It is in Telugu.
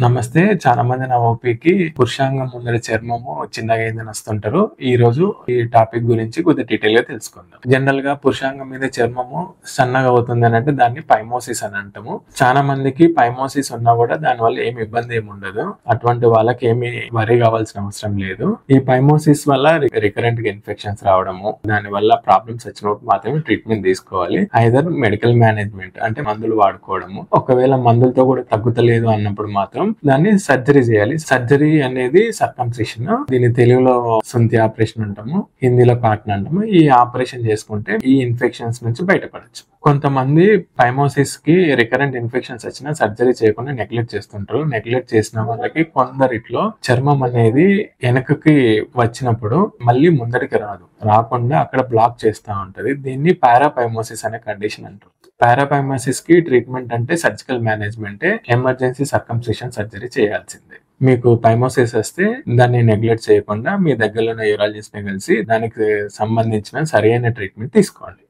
నమస్తే. చాలా మంది నా ఓపీకి పురుషాంగం ముందర చర్మము చిన్నగా అయిందని వస్తుంటారు. ఈ రోజు ఈ టాపిక్ గురించి కొద్దిగా డీటెయిల్ గా తెలుసుకుందాం. జనరల్ గా పురుషాంగం మీద చర్మము సన్నగా అవుతుంది అని అంటే దాన్ని పైమోసిస్ అని అంటాము. చాలా మందికి పైమోసిస్ ఉన్నా కూడా దాని వల్ల ఏమి ఇబ్బంది ఏమి ఉండదు. అటువంటి వాళ్ళకి ఏమి వరి కావాల్సిన అవసరం లేదు. ఈ పైమోసిస్ వల్ల రికరెంట్ గా ఇన్ఫెక్షన్స్ రావడము, దాని వల్ల ప్రాబ్లమ్స్ వచ్చినప్పుడు మాత్రమే ట్రీట్మెంట్ తీసుకోవాలి. ఐదర్ మెడికల్ మేనేజ్మెంట్ అంటే మందులు వాడుకోవడము, ఒకవేళ మందులతో కూడా తగ్గుతలేదు అన్నప్పుడు మాత్రం దాన్ని సర్జరీ చేయాలి. సర్జరీ అనేది సర్కంసిషన్, దీని తెలుగులో సుంతి ఆపరేషన్ అంటాము, హిందీలో కాటన్ అంటాము. ఈ ఆపరేషన్ చేసుకుంటే ఈ ఇన్ఫెక్షన్స్ నుంచి బయటపడచ్చు. కొంతమంది పైమోసిస్ కి రికరెంట్ ఇన్ఫెక్షన్స్ వచ్చినా సర్జరీ చేయకుండా నెగ్లెక్ట్ చేస్తుంటారు. నెగ్లెక్ట్ చేసిన వాళ్ళకి కొందరిట్లో చర్మం అనేది వెనకకి వచ్చినప్పుడు మళ్ళీ ముందరికి రాకుండా అక్కడ బ్లాక్ చేస్తూ ఉంటది. దీన్ని పారాపైమోసిస్ అనే కండిషన్ అంటారు. పారాపైమోసిస్ కి ట్రీట్మెంట్ అంటే సర్జికల్ మేనేజ్మెంటే, ఎమర్జెన్సీ సర్కంసిషన్ సర్జరీ చేయాల్సిందే. మీకు పైమోసిస్ వస్తే దాన్ని నెగ్లెక్ట్ చేయకుండా మీ దగ్గరలో ఉన్న యూరాలజిస్ట్ ని కలిసి దానికి సంబంధించిన సరైన ట్రీట్మెంట్ తీసుకోండి.